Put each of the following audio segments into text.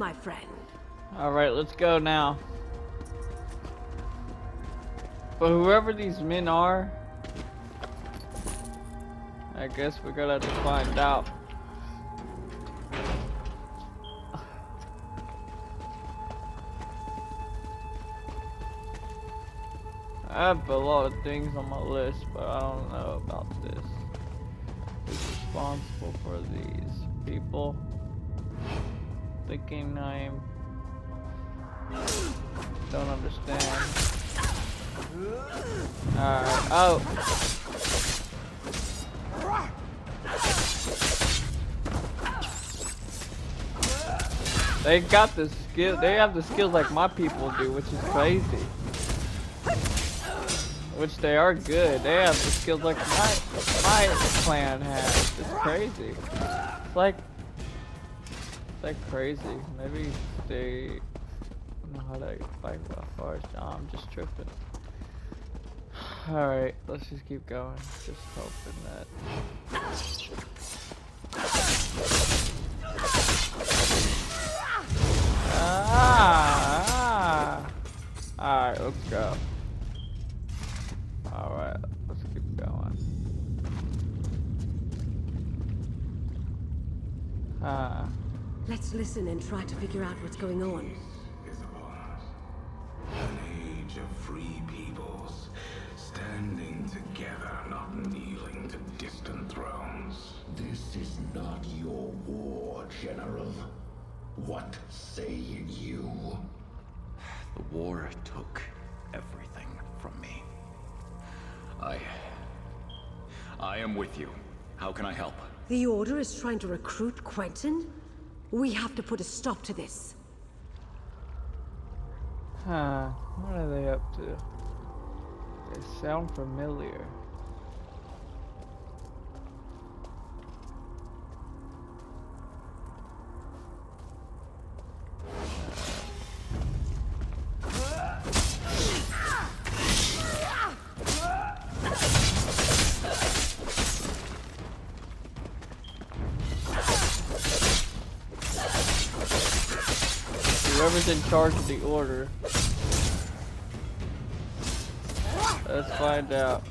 my friend. Alright, let's go now. But whoever these men are, I guess we're gonna have to find out. I have a lot of things on my list, but I don't know about this. Who's responsible for these people? Thinking I'm... Don't understand. Alright, oh! They got the skill, they have the skills like my people do, which is crazy. Which they are good. They have the skills like my clan has. It's crazy. It's like crazy. Maybe they know how to fight well first. I'm just tripping. Alright, let's just keep going. Just hoping that. Alright, let's go. Alright, let's keep going. Let's listen and try to figure out what's going on. Is upon us. An age of free peoples, standing together, not kneeling to distant thrones. This is not your war, General. What say you? The war took everything from me. I am with you. How can I help? The Order is trying to recruit Quentin? We have to put a stop to this. What are they up to? They sound familiar. Whoever's in charge of the Order. Let's find out.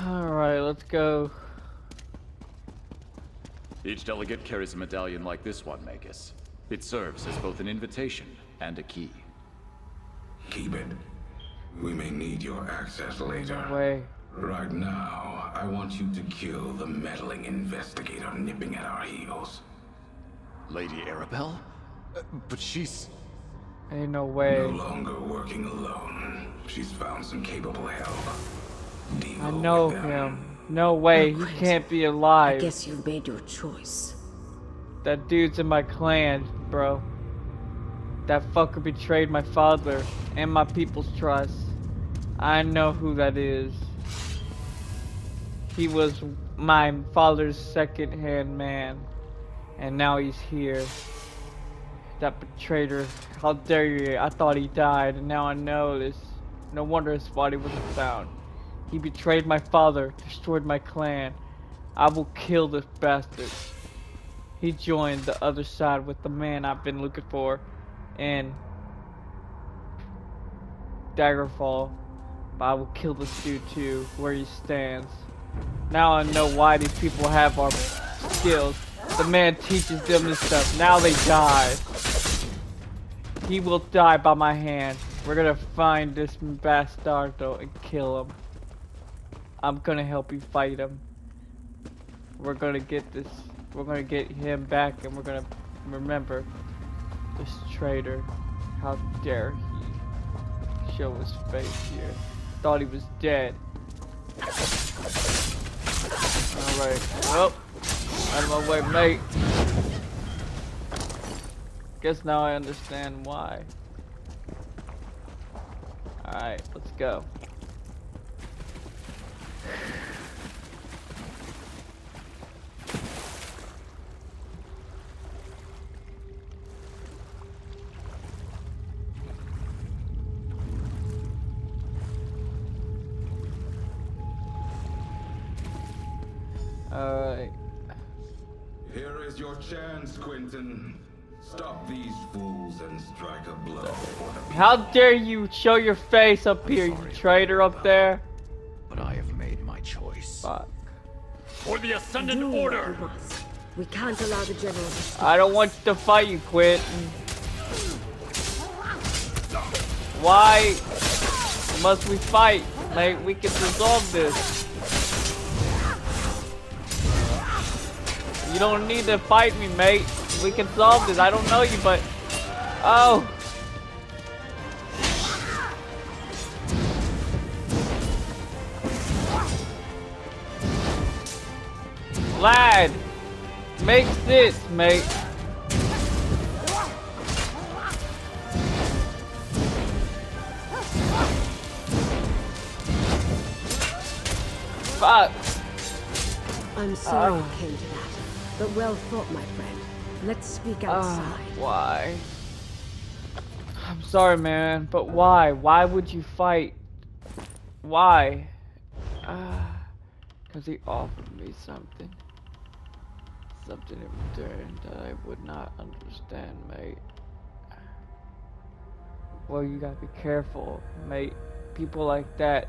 Alright, let's go. Each delegate carries a medallion like this one, Magus. It serves as both an invitation and a key. Keep it. We may need your access later. No way. Right now, I want you to kill the meddling investigator nipping at our heels. Lady Arabelle? But she's... Ain't no way. No longer working alone. She's found some capable help. Deal I know with them. him. No way, he can't be alive. I guess you've made your choice. That dude's in my clan, bro. That fucker betrayed my father and my people's trust. I know who that is. He was my father's second-hand man. And now he's here. That betrayer. How dare you? I thought he died, and now I know this. No wonder his body wasn't found. He betrayed my father, destroyed my clan. I will kill this bastard. He joined the other side with the man I've been looking for in Daggerfall. But I will kill this dude too, where he stands. Now I know why these people have our skills. The man teaches them this stuff. Now they die. He will die by my hand. We're gonna find this bastardo and kill him. I'm gonna help you fight him. We're gonna get this. We're gonna get him back, and we're gonna remember this traitor. How dare he show his face here. Thought he was dead. Alright, well, out of my way, mate. Guess now I understand why. Alright, let's go. Alright. Here is your chance, Quentin. Stop these fools and strike a blow for the How dare you show your face up here, you traitor up there? But I have made my choice. Fuck. For the Ascendant Do what Order! you must. We can't allow the general to stop I don't want us. you to fight, you Quentin. Why must we fight? Like, we can resolve this. You don't need to fight me, mate. We can solve this. I don't know you, but... Oh! Lad! Make this, mate. Fuck! I'm sorry it came to that. But well thought, my friend. Let's speak outside. Why? I'm sorry, man, but why? Why would you fight? Why? Because he offered me something. Something in return that I would not understand, mate. Well, you gotta be careful, mate. People like that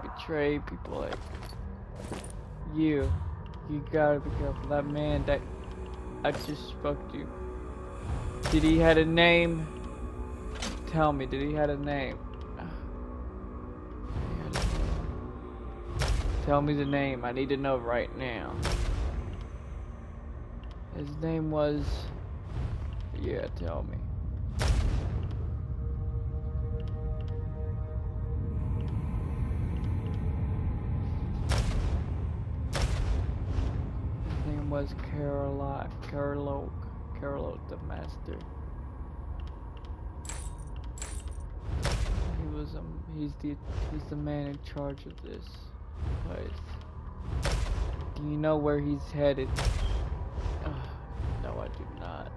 betray people like you. You gotta be careful. That man that I just spoke to, did he had a name? Tell me, did he had a name? Tell me the name. I need to know right now. His name was... Yeah, tell me. His name was Carlo the Master. He's the man in charge of this place. Do you know where he's headed? No, I do not.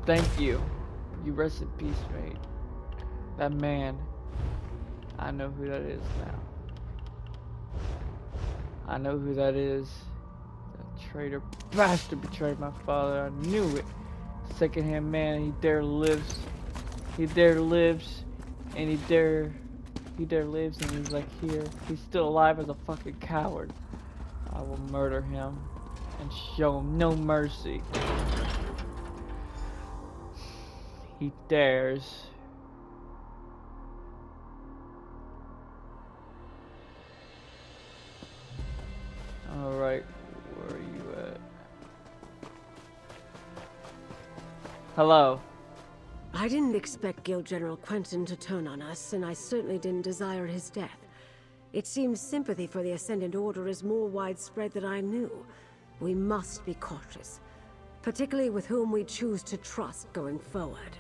Thank you. You rest in peace, mate. That man, I know who that is now. I know who that is. That traitor bastard betrayed my father. I knew it. Secondhand man, he dare lives. He dare lives. And he dare lives and he's like here. He's still alive as a fucking coward. I will murder him and show him no mercy. He dares. Alright, where are you at? Hello. I didn't expect Guild General Quentin to turn on us, and I certainly didn't desire his death. It seems sympathy for the Ascendant Order is more widespread than I knew. We must be cautious, particularly with whom we choose to trust going forward.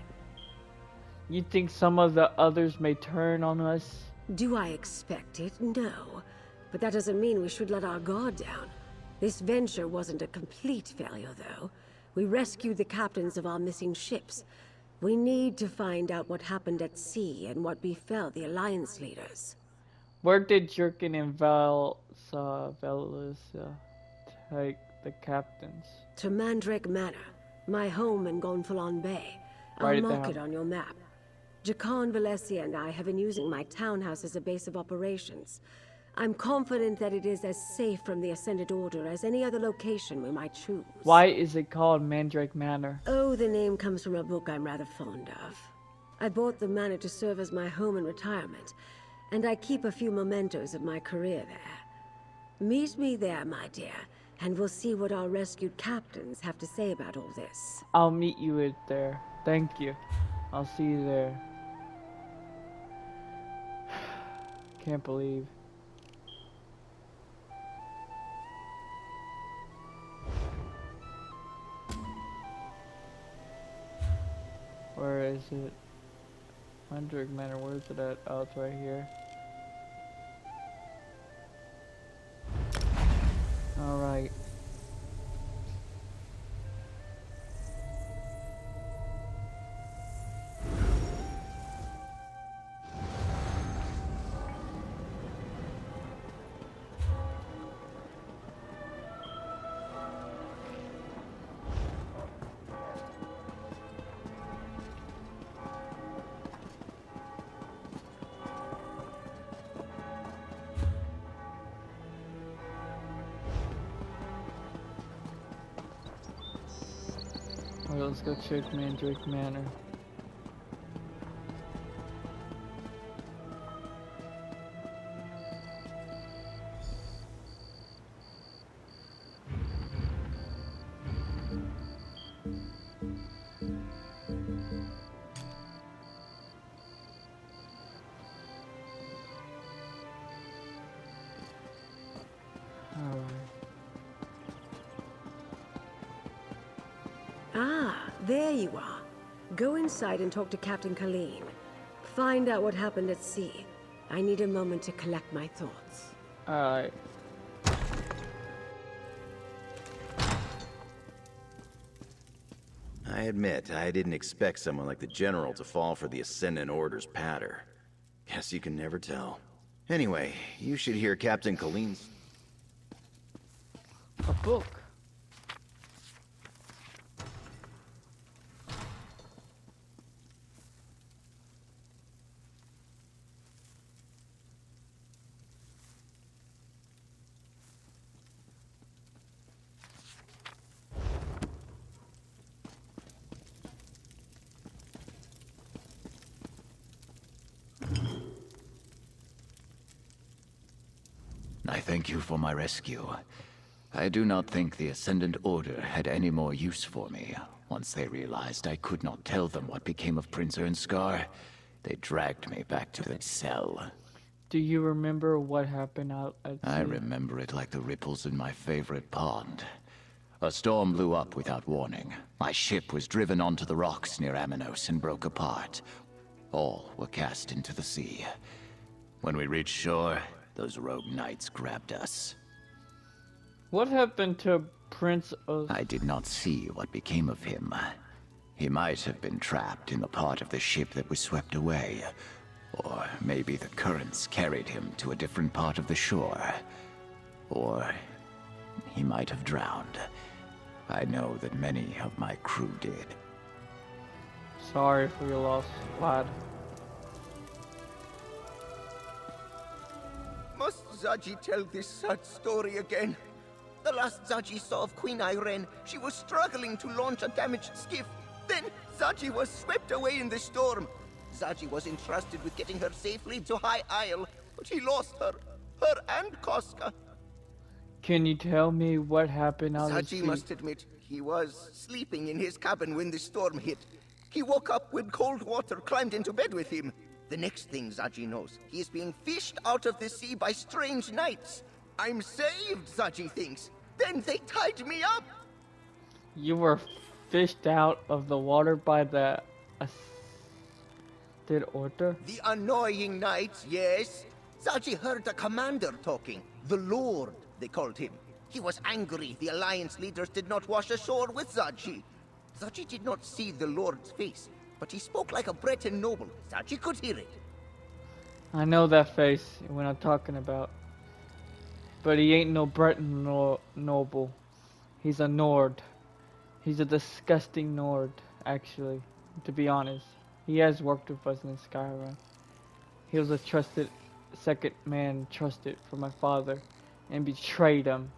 You think some of the others may turn on us? Do I expect it? No. But that doesn't mean we should let our guard down. This venture wasn't a complete failure, though. We rescued the captains of our missing ships. We need to find out what happened at sea and what befell the Alliance leaders. Where did Jurgen and Velis take the captains? To Mandrake Manor, my home in Gonfalon Bay. Write I'll it mark it down. on your map. Jakan Valesia and I have been using my townhouse as a base of operations. I'm confident that it is as safe from the Ascended Order as any other location we might choose. Why is it called Mandrake Manor? Oh, the name comes from a book I'm rather fond of. I bought the manor to serve as my home in retirement, and I keep a few mementos of my career there. Meet me there, my dear, and we'll see what our rescued captains have to say about all this. I'll meet you there. Thank you. I'll see you there. Can't believe. Where is it? Hendrik Manor, where is it at? Oh, it's right here. Alright. Alright, let's go check Mandrake Manor. Ah, there you are. Go inside and talk to Captain Colleen. Find out what happened at sea. I need a moment to collect my thoughts. Alright. I admit, I didn't expect someone like the General to fall for the Ascendant Order's patter. Guess you can never tell. Anyway, you should hear Captain Colleen's... A book. I thank you for my rescue. I do not think the Ascendant Order had any more use for me. Once they realized I could not tell them what became of Prince Ernskar, they dragged me back to the cell. Do you remember what happened out at sea? I remember it like the ripples in my favorite pond. A storm blew up without warning. My ship was driven onto the rocks near Aminos and broke apart. All were cast into the sea. When we reached shore, those rogue knights grabbed us. What happened to Prince of... I did not see what became of him. He might have been trapped in the part of the ship that was swept away. Or maybe the currents carried him to a different part of the shore. Or he might have drowned. I know that many of my crew did. Sorry for your loss, lad. Must Zaji tell this sad story again? The last Zaji saw of Queen Irene, she was struggling to launch a damaged skiff. Then Zaji was swept away in the storm. Zaji was entrusted with getting her safely to High Isle, but he lost her and Koska. Can you tell me what happened out at sea? Zaji must admit, he was sleeping in his cabin when the storm hit. He woke up when cold water climbed into bed with him. The next thing Zaji knows, he is being fished out of the sea by strange knights. I'm saved, Zaji thinks. Then they tied me up. You were fished out of the water by the Ascendant Order? The annoying knights, yes. Zaji heard the commander talking. The Lord, they called him. He was angry the Alliance leaders did not wash ashore with Zaji. Zaji did not see the Lord's face, but he spoke like a Breton noble. Zaji could hear it. I know that face when I'm talking about. But he ain't no Breton noble. He's a Nord. He's a disgusting Nord, actually, to be honest. He has worked with us in Skyrim. He was a trusted, second man trusted for my father, and betrayed him.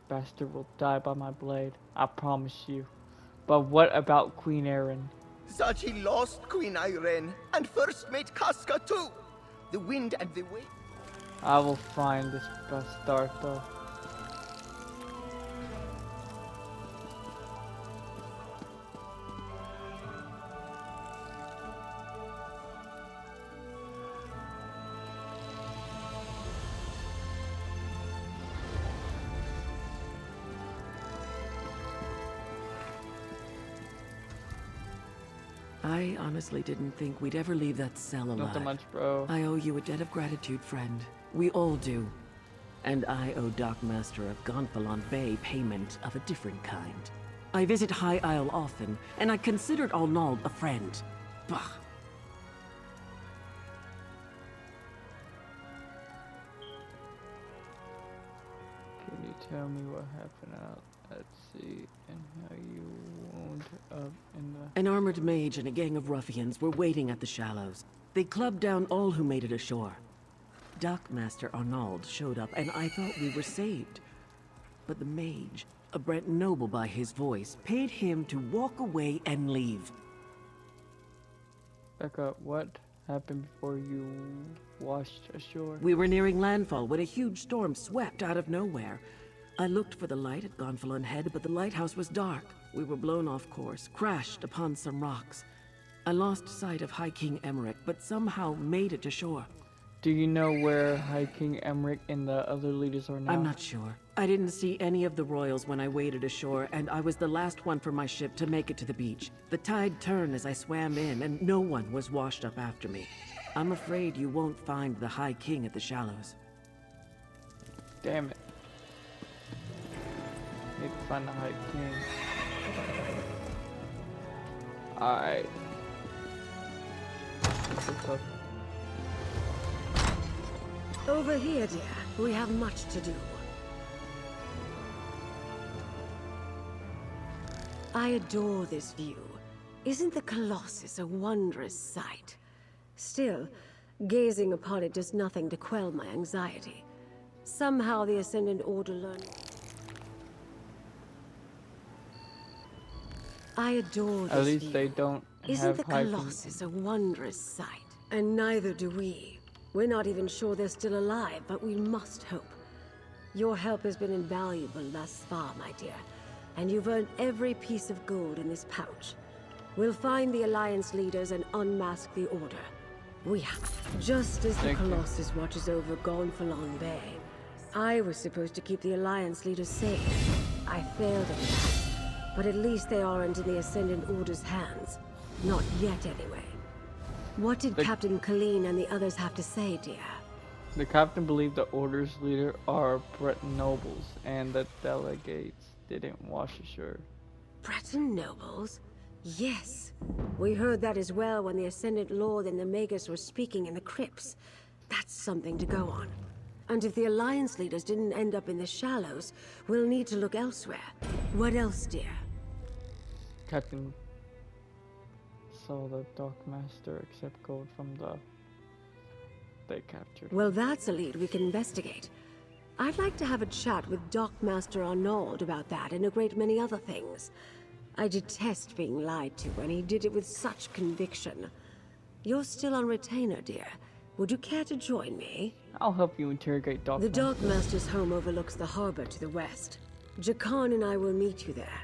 Bastard will die by my blade, I promise you. But what about Queen Erin? Zaji lost Queen Irene, and first mate Casca too. The wind and the wave. I will find this bastard though. I honestly didn't think we'd ever leave that cell alive. Not that much, bro. I owe you a debt of gratitude, friend. We all do. And I owe Dockmaster of Gonfalon Bay payment of a different kind. I visit High Isle often, and I considered Arnauld a friend. Bah. Can you tell me what happened out at sea and how you wound up in the... An armored mage and a gang of ruffians were waiting at the shallows. They clubbed down all who made it ashore. Dockmaster Arnauld showed up, and I thought we were saved. But the mage, a Brent noble by his voice, paid him to walk away and leave. Back up, what happened before you washed ashore? We were nearing landfall when a huge storm swept out of nowhere. I looked for the light at Gonfalon Head, but the lighthouse was dark. We were blown off course, crashed upon some rocks. I lost sight of High King Emmerich, but somehow made it to shore. Do you know where High King Emmerich and the other leaders are now? I'm not sure. I didn't see any of the royals when I waded ashore, and I was the last one from my ship to make it to the beach. The tide turned as I swam in, and no one was washed up after me. I'm afraid you won't find the High King at the shallows. Damn it. Need to find the High King. Alright. What's up? Over here, dear. We have much to do. I adore this view. Isn't the Colossus a wondrous sight? Still, gazing upon it does nothing to quell my anxiety. Somehow the Ascendant Order learned... I adore this At least view. they don't Isn't have the High King. Colossus a wondrous sight? And neither do we. We're not even sure they're still alive, but we must hope. Your help has been invaluable thus far, my dear, and you've earned every piece of gold in this pouch. We'll find the Alliance leaders and unmask the Order. We have. Just as the Thank you. Colossus watches over Gonfalon Bay, I was supposed to keep the Alliance leaders safe. I failed at that, but at least they aren't in the Ascendant Order's hands. Not yet, anyway. What did Captain Colleen and the others have to say, dear? The captain believed the Order's leader are Breton nobles, and the delegates didn't wash ashore. Breton nobles? Yes. We heard that as well when the Ascendant Lord and the Magus were speaking in the crypts. That's something to go on. And if the Alliance leaders didn't end up in the shallows, we'll need to look elsewhere. What else, dear? Captain saw the Dockmaster accept gold from they captured. Well, that's a lead we can investigate. I'd like to have a chat with Dockmaster Arnauld about that and a great many other things. I detest being lied to, and he did it with such conviction. You're still on retainer, dear. Would you care to join me? I'll help you interrogate Dockmaster. The Dockmaster's home overlooks the harbor to the west. Jakan and I will meet you there.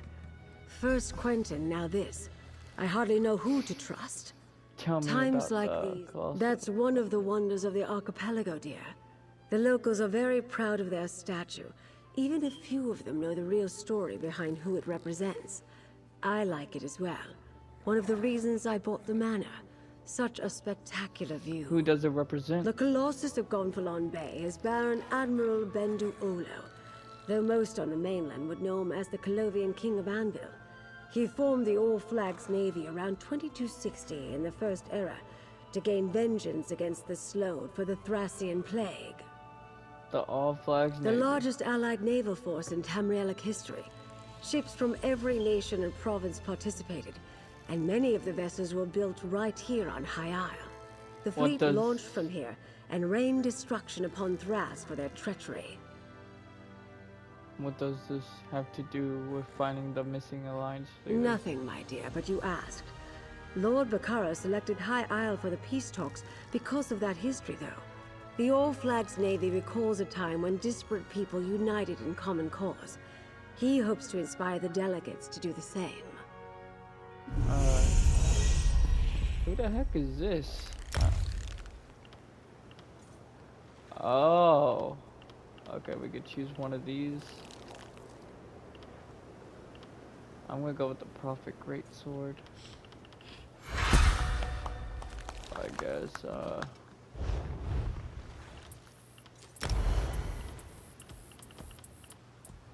First Quentin, now this. I hardly know who to trust. Tell me Times about like the these. Colossus. That's one of the wonders of the archipelago, dear. The locals are very proud of their statue, even if few of them know the real story behind who it represents. I like it as well. One of the reasons I bought the manor. Such a spectacular view. Who does it represent? The Colossus of Gonfalon Bay is Baron Admiral Bendu Olo, though most on the mainland would know him as the Colovian King of Anvil. He formed the All Flags Navy around 2260 in the First Era to gain vengeance against the Slode for the Thracian Plague. The All Flags The Navy. largest allied naval force in Tamrielic history. Ships from every nation and province participated, and many of the vessels were built right here on High Isle. The What fleet does- launched from here and rained destruction upon Thras for their treachery. What does this have to do with finding the missing Alliance leaders? Nothing, my dear, but you asked. Lord Bakara selected High Isle for the peace talks because of that history, though. The All Flags Navy recalls a time when disparate people united in common cause. He hopes to inspire the delegates to do the same. Who the heck is this? Oh. Okay, we could choose one of these. I'm gonna go with the Prophet Greatsword. I guess.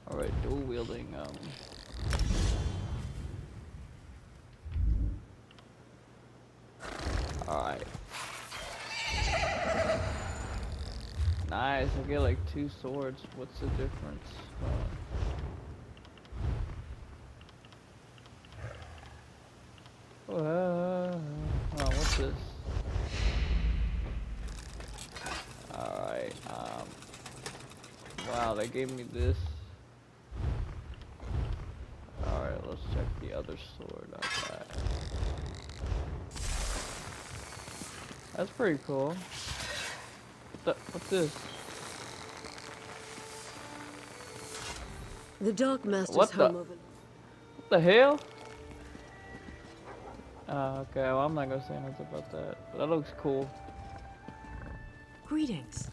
Alright, dual wielding, Alright. Nice, I get like 2 swords. What's the difference? Oh, what's this? Alright, wow, they gave me this. Alright, let's check the other sword on that. That's pretty cool. What's this? The Dark Master's What the- home over. What the hell? Okay, well, I'm not gonna say anything about that. But that looks cool. Greetings.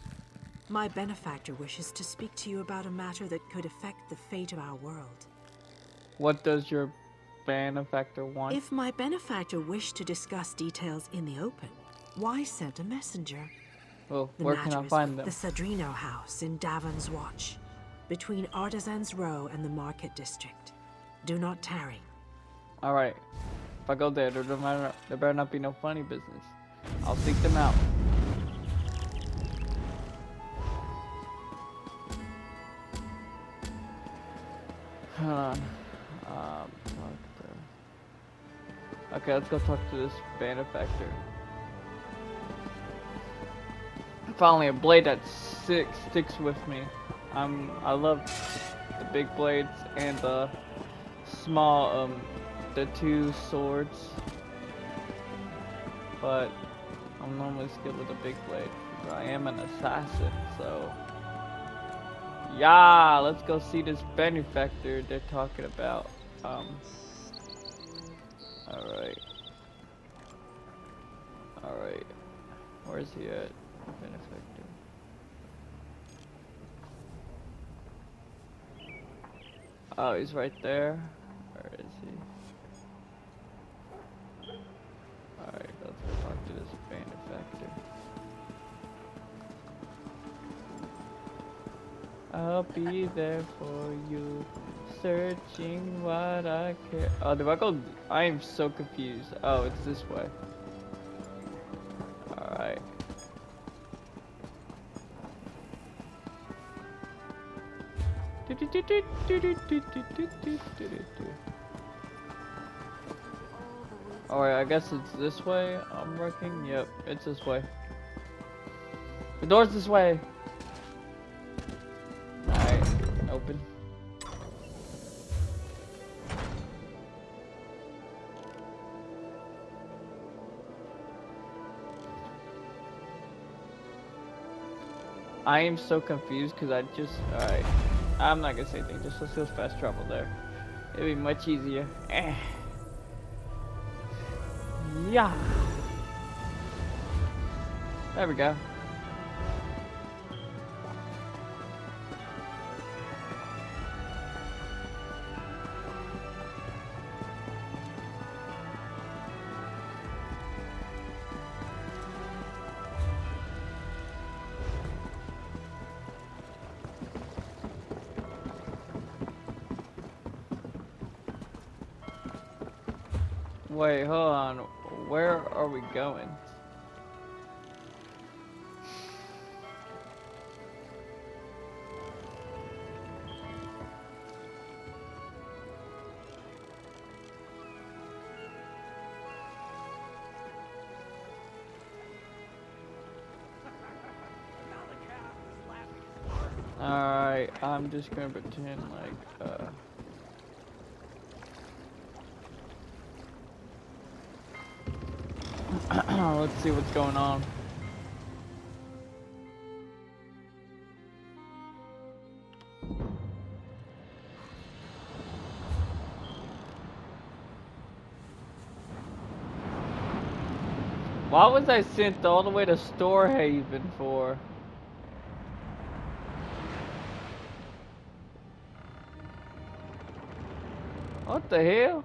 My benefactor wishes to speak to you about a matter that could affect the fate of our world. What does your benefactor want? If my benefactor wished to discuss details in the open, why send a messenger? Well, The where can matter I is find with them? the Sadrino House in Davon's Watch, between Artisans Row and the Market District. Do not tarry. Alright. If I go there, there better not be no funny business. I'll seek them out. Hold on. Okay, let's go talk to this benefactor. Finally, a blade that sticks with me. I love the big blades and the small, the 2 swords. But I'm normally skilled with a big blade. I am an assassin, so yeah. Let's go see this benefactor they're talking about. Alright. Alright. Where's he at? Benefactor. Oh, he's right there. Where is he? Alright, let's go talk to this benefactor. I'll be there for you, searching what I care. Oh, do I go? I am so confused. Oh, it's this way. Alright. Alright, I guess it's this way I'm working. Yep, it's this way. The door's this way. Alright, open. I am so confused because alright. I'm not gonna say anything, just let's go fast travel there. It'll be much easier. Yeah. There we go. Wait, hold on. Where are we going? Alright, I'm just gonna pretend like, let's see what's going on. Why was I sent all the way to Storehaven for? What the hell?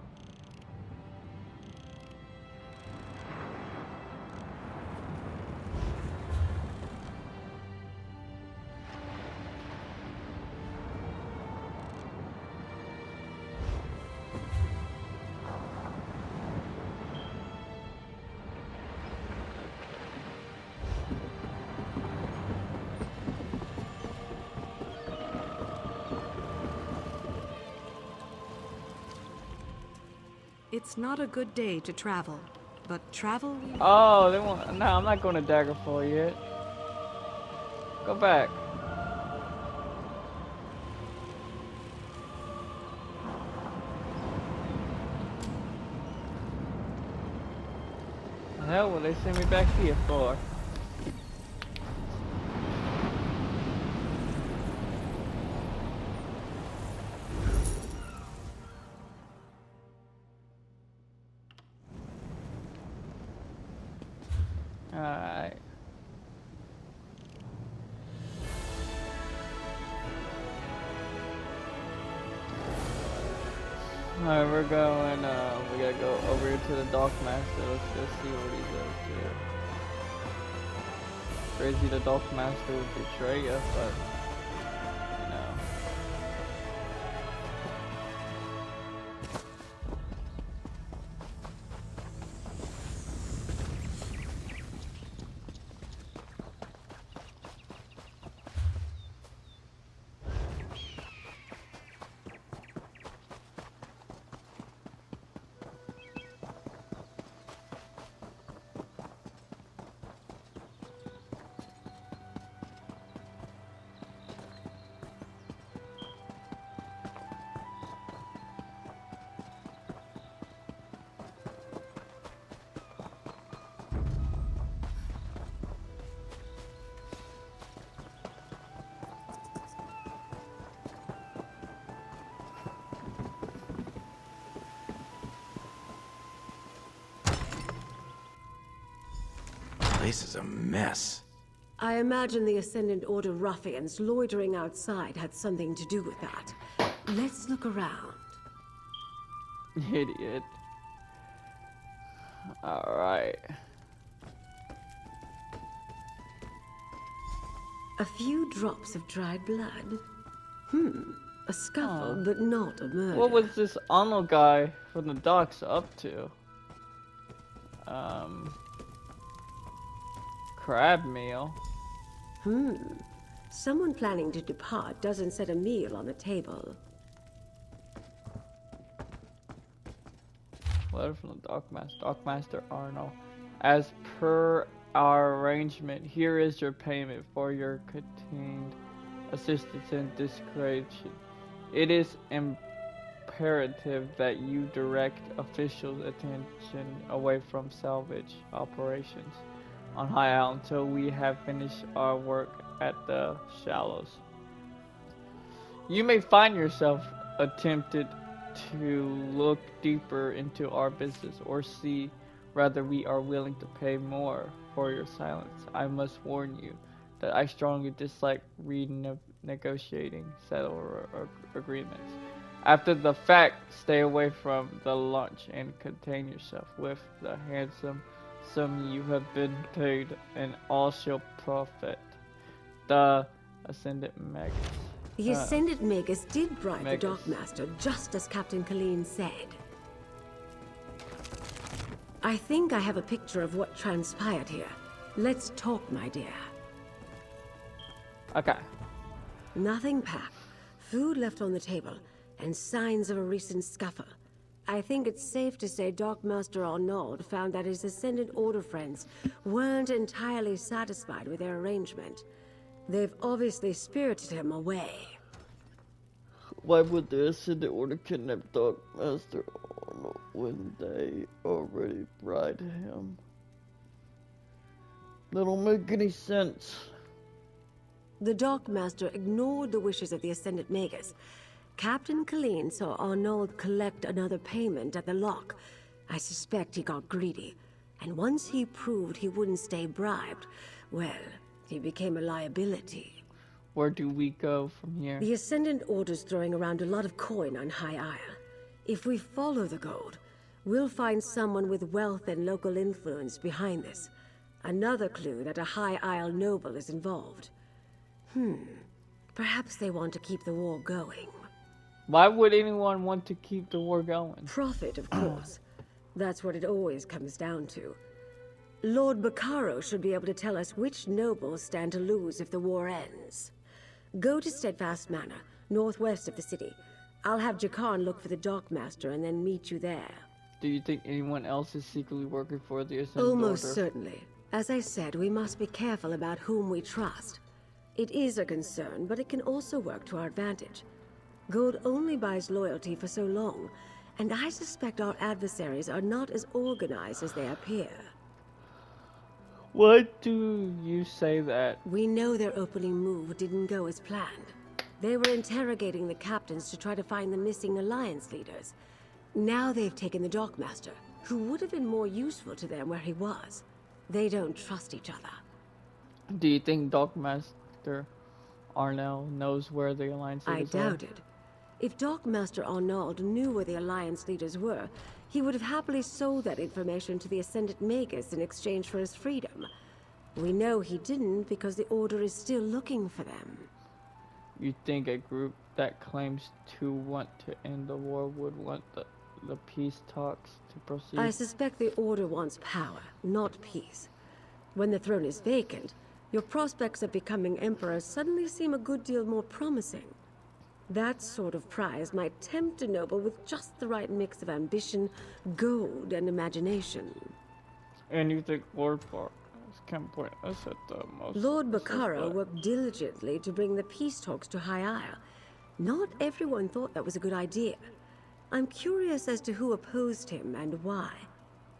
It's not a good day to travel, but travel we will. Oh, they want. No, I'm not going to Daggerfall yet. Go back. The hell will they send me back here for? Alright. Alright, we're going, we gotta go over here to the Dockmaster. Let's see what he does here. Crazy the Dockmaster would betray us, but, you know. This is a mess. I imagine the Ascendant Order ruffians loitering outside had something to do with that. Let's look around. Idiot. Alright. A few drops of dried blood. A scuffle, but not a murder. What was this Arnold guy from the docks up to? Crab meal. Someone planning to depart doesn't set a meal on the table. Letter from the Dockmaster Arnold. As per our arrangement, here is your payment for your continued assistance in discretion. It is imperative that you direct officials' attention away from salvage operations on High Isle until we have finished our work at the Shallows. You may find yourself attempted to look deeper into our business or see whether we are willing to pay more for your silence. I must warn you that I strongly dislike renegotiating settled agreements. After the fact, stay away from the lunch and contain yourself with the handsome sum you have been paid, and all shall profit. The Ascendant Magus. The Ascendant Magus did bribe the Magus. Dockmaster, just as Captain Colleen said. I think I have a picture of what transpired here. Let's talk, my dear. Okay. Nothing packed, food left on the table, and signs of a recent scuffle. I think it's safe to say Dockmaster Arnold found that his Ascendant Order friends weren't entirely satisfied with their arrangement. They've obviously spirited him away. Why would the Ascendant Order kidnap Dockmaster Arnold when they already bribed him? That don't make any sense. The Dockmaster ignored the wishes of the Ascendant Magus. Captain Colleen saw Arnold collect another payment at the lock. I suspect he got greedy. And once he proved he wouldn't stay bribed, well, he became a liability. Where do we go from here? The Ascendant Order's throwing around a lot of coin on High Isle. If we follow the gold, we'll find someone with wealth and local influence behind this. Another clue that a High Isle noble is involved. Perhaps they want to keep the war going. Why would anyone want to keep the war going? Profit, of course. That's what it always comes down to. Lord Bacaro should be able to tell us which nobles stand to lose if the war ends. Go to Steadfast Manor, northwest of the city. I'll have Jakarn look for the Dockmaster and then meet you there. Do you think anyone else is secretly working for the Ascended Almost Order? certainly. As I said, we must be careful about whom we trust. It is a concern, but it can also work to our advantage. Gold only buys loyalty for so long, and I suspect our adversaries are not as organized as they appear. What do you say that? We know their opening move didn't go as planned. They were interrogating the captains to try to find the missing Alliance leaders. Now they've taken the Dockmaster, who would have been more useful to them where he was. They don't trust each other. Do you think Dockmaster Arnell knows where the Alliance I leaders doubt it. If Dockmaster Arnold knew where the Alliance leaders were, he would have happily sold that information to the Ascendant Magus in exchange for his freedom. We know he didn't because the Order is still looking for them. You think a group that claims to want to end the war would want the peace talks to proceed? I suspect the Order wants power, not peace. When the throne is vacant, your prospects of becoming Emperor suddenly seem a good deal more promising. That sort of prize might tempt a noble with just the right mix of ambition, gold, and imagination. And you think Lord Bar can point us at the most... Lord Bakara suspect? worked diligently to bring the peace talks to High Isle. Not everyone thought that was a good idea. I'm curious as to who opposed him and why.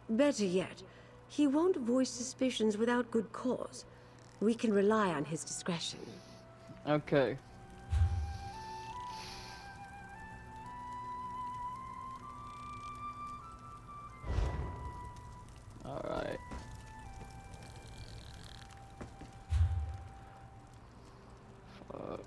Better yet, he won't voice suspicions without good cause. We can rely on his discretion. Okay. Alright. Fuck.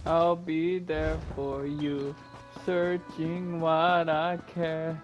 I'll be there for you, searching what I care.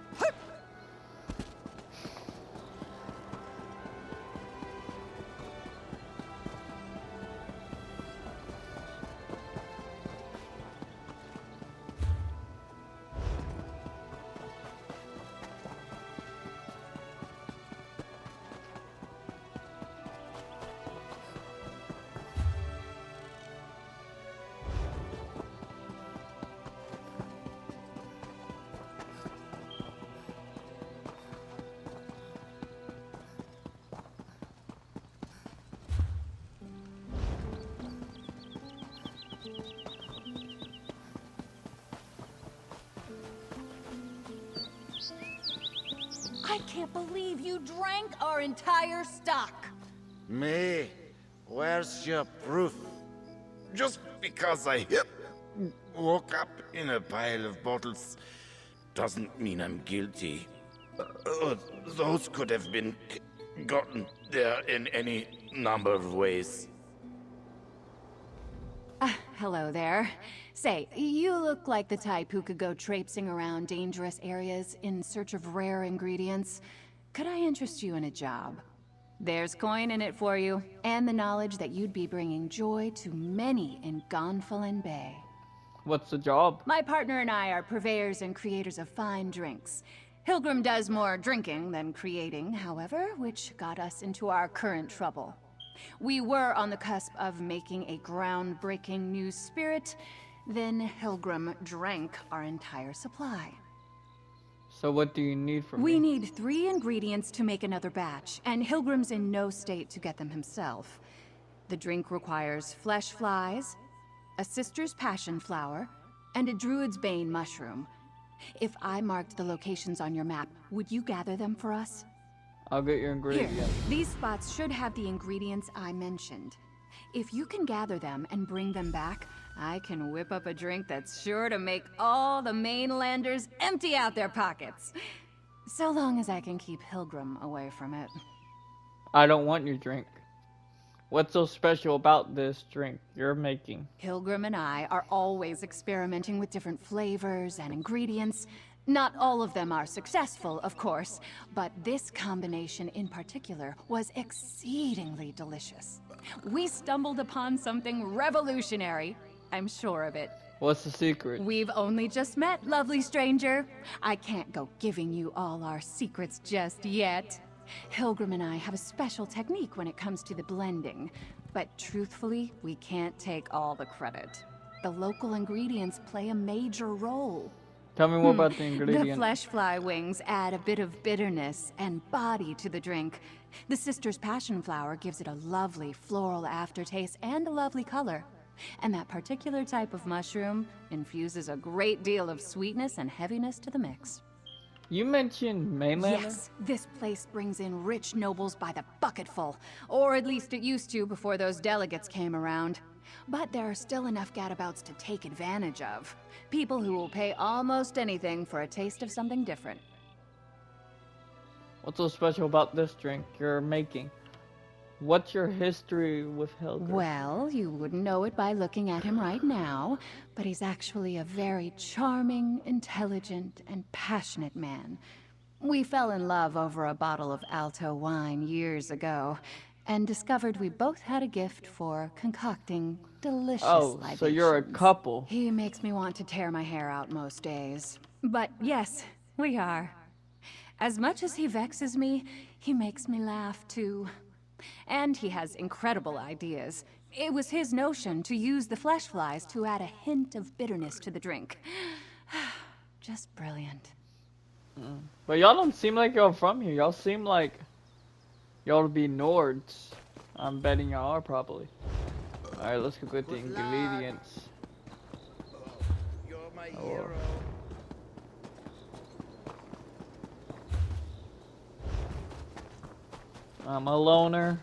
I can't believe you drank our entire stock. Me? Where's your proof? Just because I woke up in a pile of bottles doesn't mean I'm guilty. Those could have been gotten there in any number of ways. Hello there. Say, you look like the type who could go traipsing around dangerous areas in search of rare ingredients. Could I interest you in a job? There's coin in it for you, and the knowledge that you'd be bringing joy to many in Gonfalon Bay. What's the job? My partner and I are purveyors and creators of fine drinks. Hilgrim does more drinking than creating, however, which got us into our current trouble. We were on the cusp of making a groundbreaking new spirit, then Hilgrim drank our entire supply. So what do you need from me? We need 3 ingredients to make another batch, and Hilgrim's in no state to get them himself. The drink requires flesh flies, a sister's passion flower, and a druid's bane mushroom. If I marked the locations on your map, would you gather them for us? I'll get your Here, ingredients. these spots should have the ingredients I mentioned. If you can gather them and bring them back, I can whip up a drink that's sure to make all the mainlanders empty out their pockets. So long as I can keep Hilgrim away from it. I don't want your drink. What's so special about this drink you're making? Hilgrim and I are always experimenting with different flavors and ingredients. Not all of them are successful, of course, but this combination in particular was exceedingly delicious. We stumbled upon something revolutionary. I'm sure of it. What's the secret? We've only just met, lovely stranger. I can't go giving you all our secrets just yet. Hilgrim and I have a special technique when it comes to the blending, but truthfully, we can't take all the credit. The local ingredients play a major role. Tell me more about the The ingredients. flesh fly wings add a bit of bitterness and body to the drink. The sister's passion flower gives it a lovely floral aftertaste and a lovely color. And that particular type of mushroom infuses a great deal of sweetness and heaviness to the mix. You mentioned mainlander? Yes, this place brings in rich nobles by the bucketful. Or at least it used to before those delegates came around. But there are still enough gadabouts to take advantage of. People who will pay almost anything for a taste of something different. What's so special about this drink you're making? What's your history with Hilgrim? Well, you wouldn't know it by looking at him right now, but he's actually a very charming, intelligent, and passionate man. We fell in love over a bottle of Alto wine years ago, and discovered we both had a gift for concocting delicious libations. So you're a couple. He makes me want to tear my hair out most days. But yes, we are. As much as he vexes me, he makes me laugh too. And he has incredible ideas. It was his notion to use the flesh flies to add a hint of bitterness to the drink. Just brilliant. But y'all don't seem like y'all from here. Y'all seem like y'all to be Nords. I'm betting y'all are probably. Alright, let's go get the ingredients. You're my Oh. hero. I'm a loner.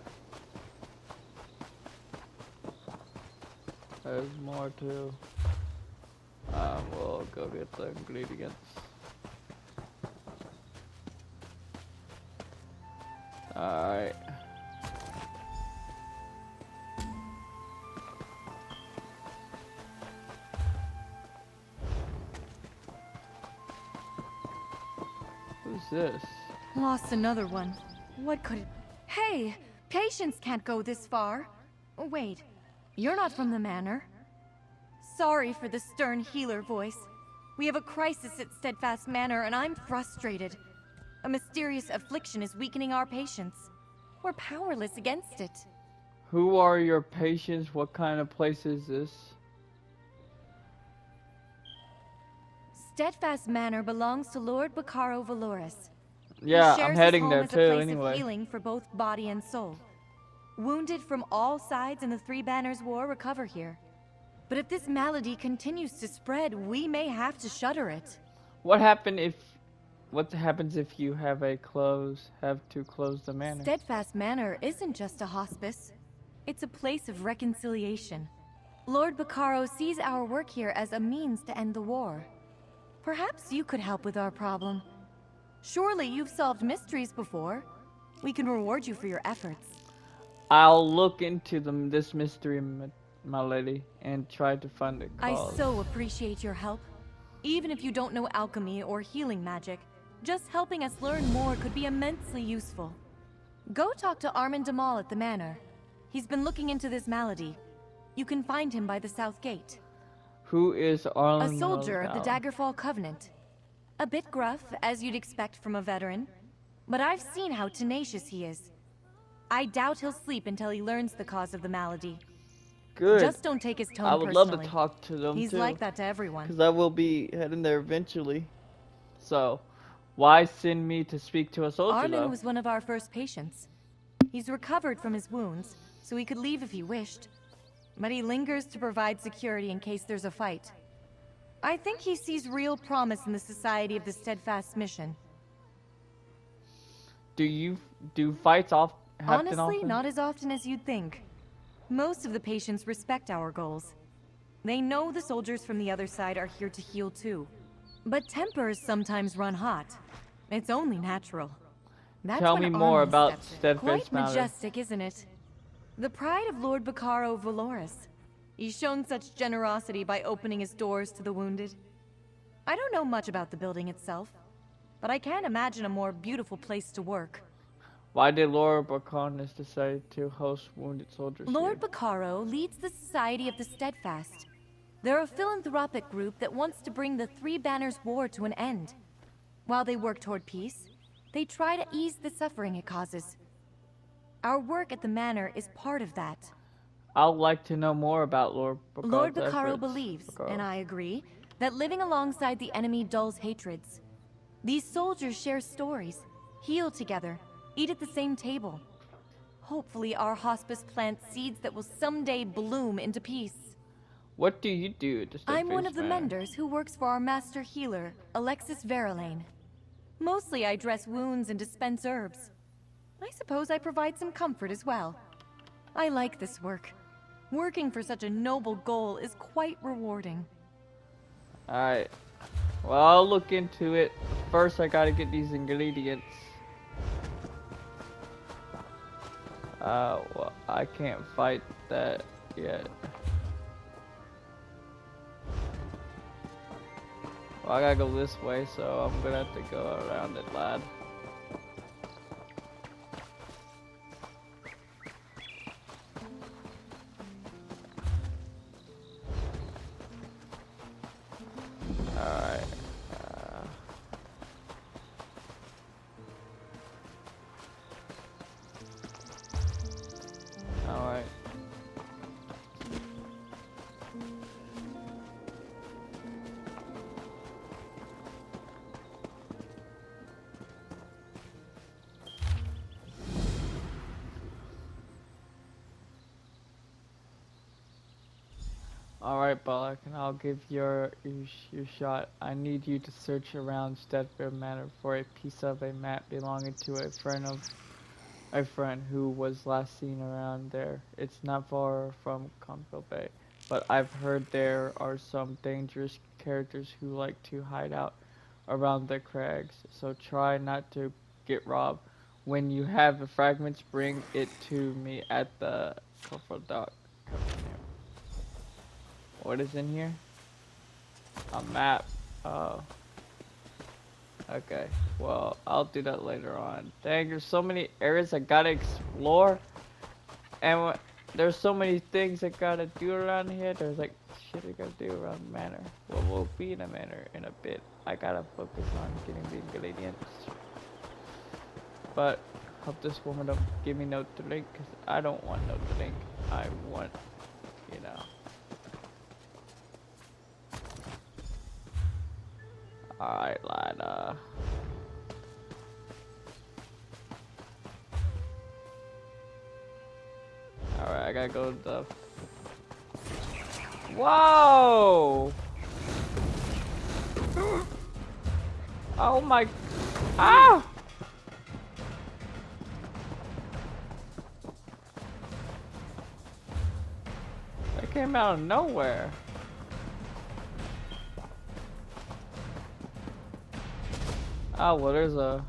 There's more too. We'll go get the ingredients. Alright. Who's this? Lost another one. What could it... Hey! Patience can't go this far. Wait, you're not from the manor. Sorry for the stern healer voice. We have a crisis at Steadfast Manor and I'm frustrated. A mysterious affliction is weakening our patience. We're powerless against it. Who are your patients? What kind of place is this? Steadfast Manor belongs to Lord Bacaro Valoris. Yeah, He shares I'm his heading home there as a too, place anyway. of healing for both body and soul. Wounded from all sides in the Three Banners War recover here. But if this malady continues to spread, we may have to shutter it. What happens if you have to close the manor? Steadfast Manor isn't just a hospice. It's a place of reconciliation. Lord Bacaro sees our work here as a means to end the war. Perhaps you could help with our problem. Surely you've solved mysteries before. We can reward you for your efforts. I'll look into this mystery, my lady, and try to find the I cause. so appreciate your help. Even if you don't know alchemy or healing magic, just helping us learn more could be immensely useful. Go talk to Armin Damal at the manor. He's been looking into this malady. You can find him by the south gate. Who is Arlen? A soldier of the Daggerfall Covenant. A bit gruff, as you'd expect from a veteran. But I've seen how tenacious he is. I doubt he'll sleep until he learns the cause of the malady. Good. Just don't take his tone I would love to personally. talk to them He's too. like that to everyone. Because I will be heading there eventually. So, why send me to speak to a soldier Armin though? was one of our first patients. He's recovered from his wounds, so he could leave if he wished. But he lingers to provide security in case there's a fight. I think he sees real promise in the Society of the Steadfast Mission. Do fights happen Honestly, often? not as often as you'd think. Most of the patients respect our goals. They know the soldiers from the other side are here to heal too. But tempers sometimes run hot. It's only natural. That's Tell when me more Armin about steps in. Steadfast Quite Manor. majestic, isn't it? The pride of Lord Bacaro Valoris. He's shown such generosity by opening his doors to the wounded. I don't know much about the building itself, but I can't imagine a more beautiful place to work. Why did Lord Bacanis decide to host wounded soldiers Lord here? Bacaro leads the Society of the Steadfast. They're a philanthropic group that wants to bring the Three Banners War to an end. While they work toward peace, they try to ease the suffering it causes. Our work at the manor is part of that. I'd like to know more about Lord Bacaro's Lord Bacaro efforts. believes, Bacaro. and I agree, that living alongside the enemy dulls hatreds. These soldiers share stories, heal together, eat at the same table. Hopefully our hospice plants seeds that will someday bloom into peace. What do you do at the I'm one Steadfast of the Manor? menders who works for our master healer, Alexis Verlaine. Mostly I dress wounds and dispense herbs. I suppose I provide some comfort as well. I like this work. Working for such a noble goal is quite rewarding. Alright. Well, I'll look into it. First, I gotta get these ingredients. Well, I can't fight that yet. Well, I gotta go this way, so I'm gonna have to go around it, lad. Alright. Alright. Alright, Balak, and I'll give your shot. I need you to search around Steadfast Manor for a piece of a map belonging to a friend who was last seen around there. It's not far from Conville Bay, but I've heard there are some dangerous characters who like to hide out around the crags, so try not to get robbed. When you have the fragments, bring it to me at the Copper Dock. What is in here? A map. Oh. Okay. Well, I'll do that later on. Dang, there's so many areas I gotta explore. And there's so many things I gotta do around here. There's like shit I gotta do around the manor. Well, we'll be in a manor in a bit. I gotta focus on getting the ingredients. But hope this woman don't give me no to drink, because I don't want no to drink. I want, you know. Alright, lad, Alright, I gotta go to the... Whoa! Oh my... Ah! That came out of nowhere. Oh, well, there's a...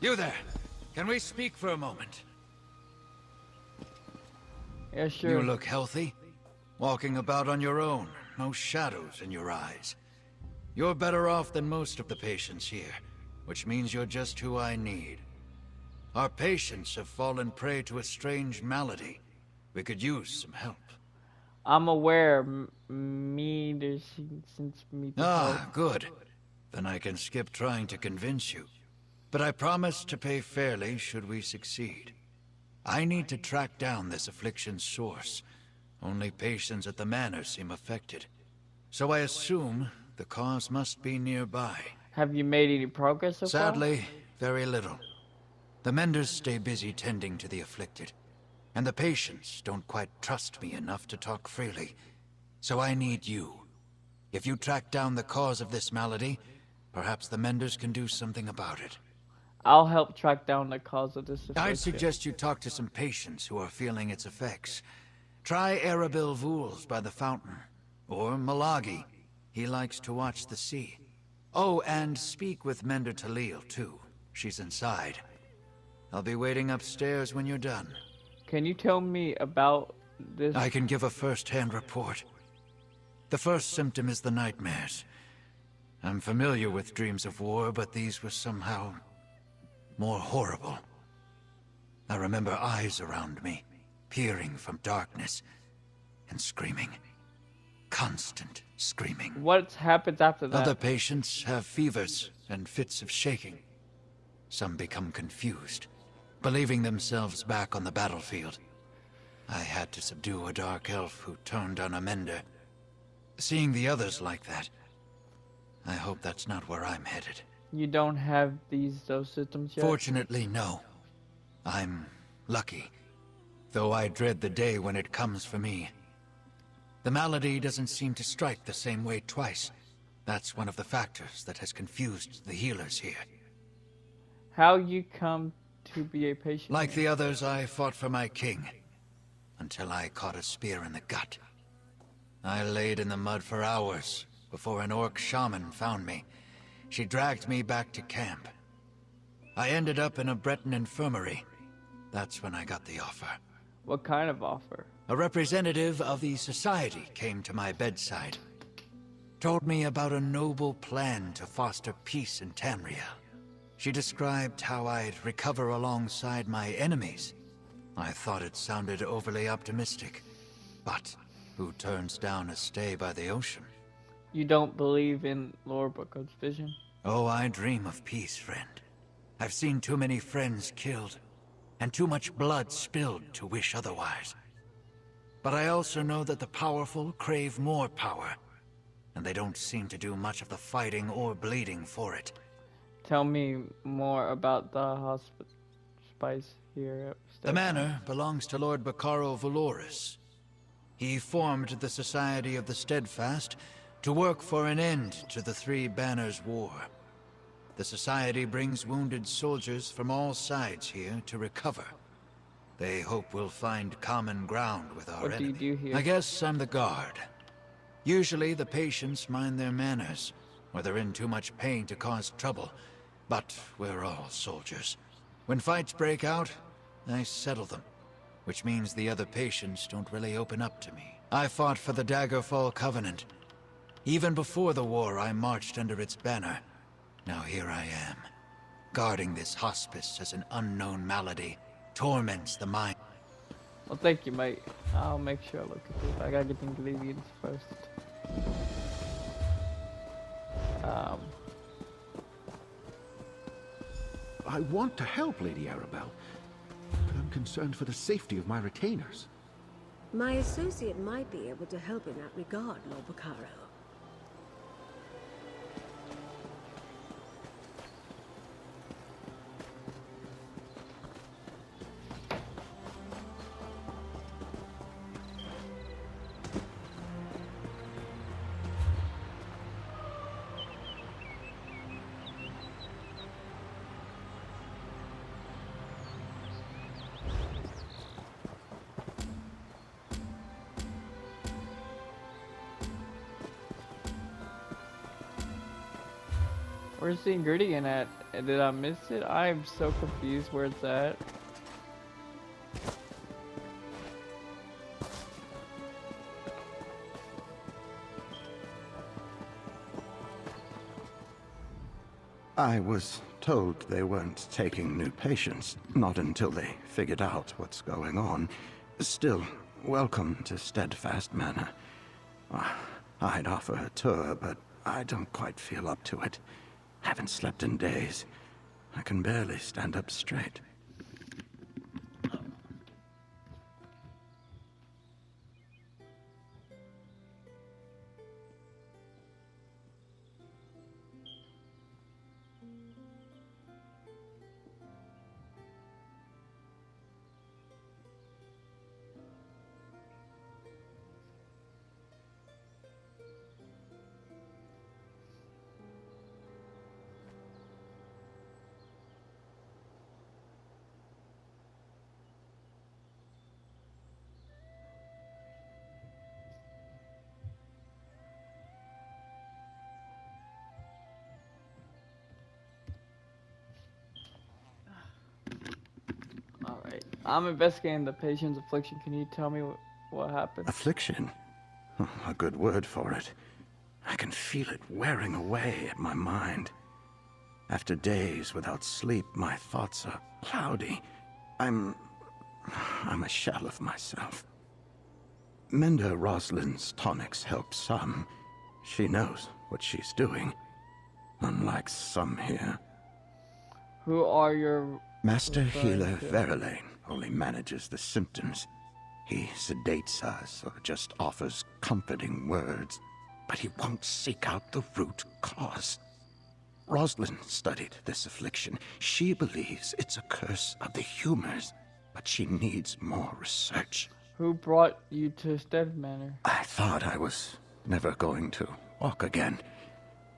You there. Can we speak for a moment? Yeah, sure. You look healthy. Walking about on your own. No shadows in your eyes. You're better off than most of the patients here, which means you're just who I need. Our patients have fallen prey to a strange malady. We could use some help. I'm aware. Ah, good. Then I can skip trying to convince you. But I promise to pay fairly should we succeed. I need to track down this affliction's source. Only patients at the manor seem affected. So I assume the cause must be nearby. Have you made any progress so far? Sadly, very little. The menders stay busy tending to the afflicted, and the patients don't quite trust me enough to talk freely. So I need you. If you track down the cause of this malady, perhaps the menders can do something about it. I'll help track down the cause of this affliction. I'd suggest you talk to some patients who are feeling its effects. Try Arabil Vools by the fountain, or Malagi. He likes to watch the sea. Oh, and speak with Mender Talil, too. She's inside. I'll be waiting upstairs when you're done. Can you tell me about this? I can give a first-hand report. The first symptom is the nightmares. I'm familiar with dreams of war, but these were somehow more horrible. I remember eyes around me, peering from darkness, and screaming. Constant screaming. What happens after that? Other patients have fevers and fits of shaking. Some become confused, believing themselves back on the battlefield. I had to subdue a dark elf who turned on a mender. Seeing the others like that, I hope that's not where I'm headed. You don't have those symptoms yet? Fortunately, no. I'm lucky, though I dread the day when it comes for me. The malady doesn't seem to strike the same way twice. That's one of the factors that has confused the healers here. How you come to be a patient? Like the others, I fought for my king, until I caught a spear in the gut. I laid in the mud for hours before an orc shaman found me. She dragged me back to camp. I ended up in a Breton infirmary. That's when I got the offer. What kind of offer? A representative of the society came to my bedside. Told me about a noble plan to foster peace in Tamriel. She described how I'd recover alongside my enemies. I thought it sounded overly optimistic. But who turns down a stay by the ocean? You don't believe in Lord Booker's vision? Oh, I dream of peace, friend. I've seen too many friends killed, and too much blood spilled to wish otherwise. But I also know that the powerful crave more power, and they don't seem to do much of the fighting or bleeding for it. Tell me more about the hospice here at The manor belongs to Lord Bacaro Valoris. He formed the Society of the Steadfast to work for an end to the Three Banners War. The Society brings wounded soldiers from all sides here to recover. They hope we'll find common ground with our enemy. What do you do here? I guess I'm the guard. Usually the patients mind their manners, or they're in too much pain to cause trouble. But we're all soldiers. When fights break out, I settle them, which means the other patients don't really open up to me. I fought for the Daggerfall Covenant. Even before the war, I marched under its banner. Now here I am, guarding this hospice as an unknown malady torments the mind. Well, thank you, mate. I'll make sure I look at this. I gotta get the ingredients first. I want to help, Lady Arabelle, but I'm concerned for the safety of my retainers. My associate might be able to help in that regard, Lord Bacaro. Where's the ingredient at? Did I miss it? I'm so confused where it's at. I was told they weren't taking new patients, not until they figured out what's going on. Still, welcome to Steadfast Manor. I'd offer a tour, but I don't quite feel up to it. Haven't slept in days. I can barely stand up straight. I'm investigating the patient's affliction. Can you tell me what happened? Affliction? Oh, a good word for it. I can feel it wearing away at my mind. After days without sleep, my thoughts are cloudy. I'm a shell of myself. Minda Roslyn's tonics help some. She knows what she's doing. Unlike some here. Who are your... Master Healer Verlaine only manages the symptoms. He sedates us or just offers comforting words, but he won't seek out the root cause. Roslyn studied this affliction. She believes it's a curse of the humors, but she needs more research. Who brought you to Stead Manor? I thought I was never going to walk again.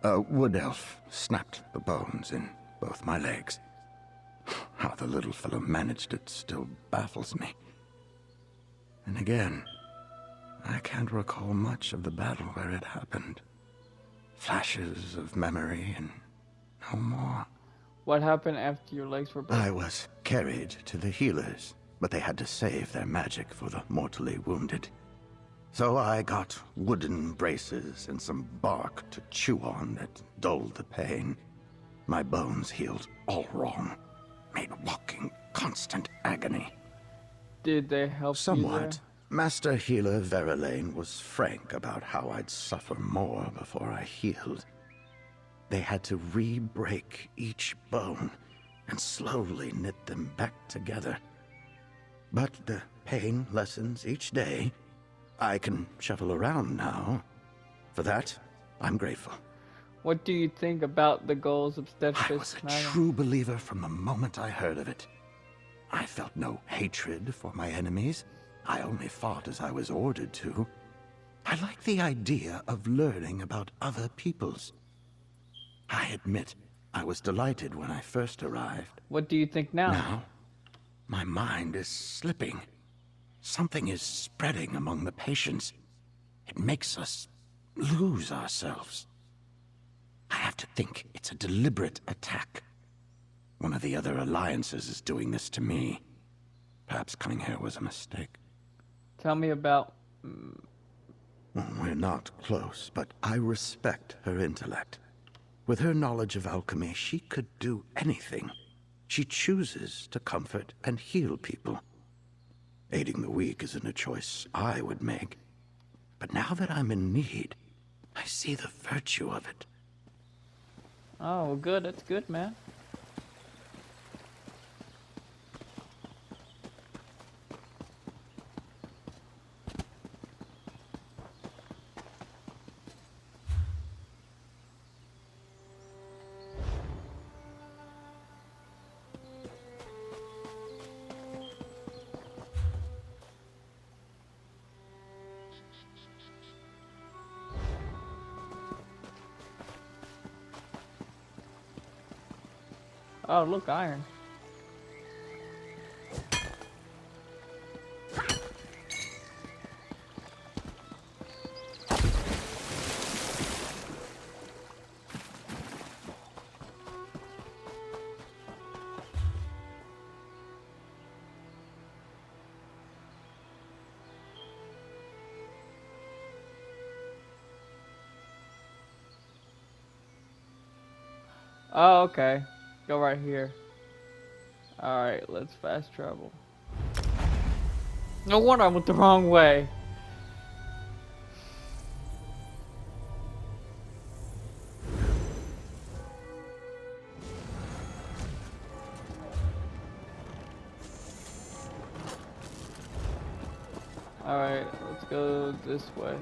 A wood elf snapped the bones in both my legs. How the little fellow managed it still baffles me. And again, I can't recall much of the battle where it happened. Flashes of memory and no more. What happened after your legs were broken? I was carried to the healers, but they had to save their magic for the mortally wounded. So I got wooden braces and some bark to chew on that dulled the pain. My bones healed all wrong, made walking constant agony. Did they help Somewhat. you there? Master Healer Verlaine was frank about how I'd suffer more before I healed. They had to re-break each bone and slowly knit them back together. But the pain lessens each day. I can shuffle around now. For that, I'm grateful. What do you think about the goals of I Steadfast was a Manor? true believer from the moment I heard of it. I felt no hatred for my enemies. I only fought as I was ordered to. I like the idea of learning about other peoples. I admit, I was delighted when I first arrived. What do you think now? Now, my mind is slipping. Something is spreading among the patients. It makes us lose ourselves. I have to think it's a deliberate attack. One of the other alliances is doing this to me. Perhaps coming here was a mistake. Tell me about... Well, we're not close, but I respect her intellect. With her knowledge of alchemy, she could do anything. She chooses to comfort and heal people. Aiding the weak isn't a choice I would make. But now that I'm in need, I see the virtue of it. Oh, well, good. That's good, man. Oh, look, iron. Oh, okay. Go right here. Alright, let's fast travel. No wonder I went the wrong way. Alright, let's go this way.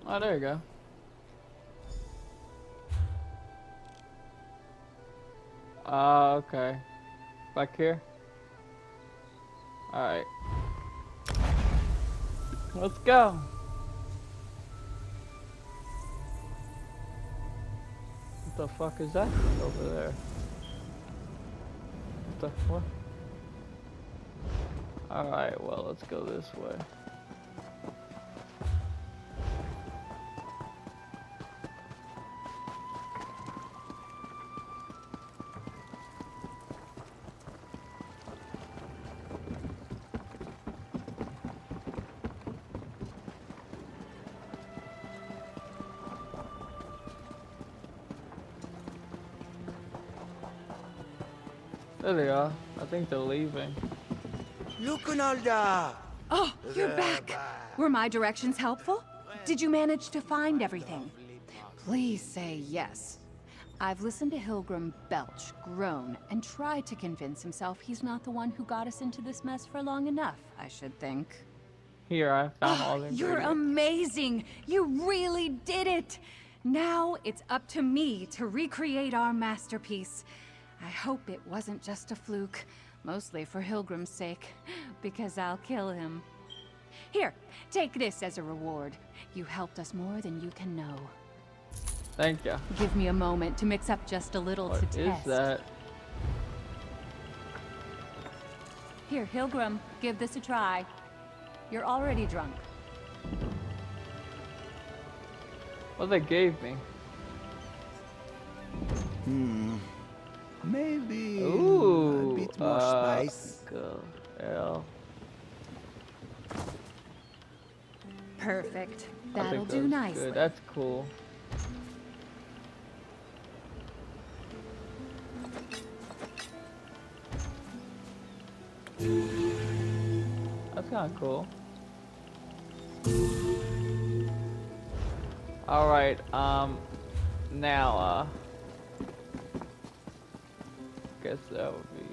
Oh, there you go. Okay. Back here? Alright. Let's go. What the fuck is that over there? What the what? Alright, well, let's go this way. There they are. I think they're leaving. Lucanalda! Oh, you're back! Were my directions helpful? Did you manage to find everything? Please say yes. I've listened to Hilgrim belch, groan, and try to convince himself he's not the one who got us into this mess for long enough, I should think. Here, I found all the You're ingredients. amazing! You really did it! Now it's up to me to recreate our masterpiece. I hope it wasn't just a fluke, mostly for Hilgrim's sake, because I'll kill him. Here, take this as a reward. You helped us more than you can know. Thank you. Give me a moment to mix up just a little What to is test. that? Here, Hilgrim, give this a try. You're already drunk. What they gave me? Maybe Ooh, a bit more spice. Go. L. Perfect. I That'll think do that's nicely. good. That's cool. That's kind of cool. All right. Now, guess that would be.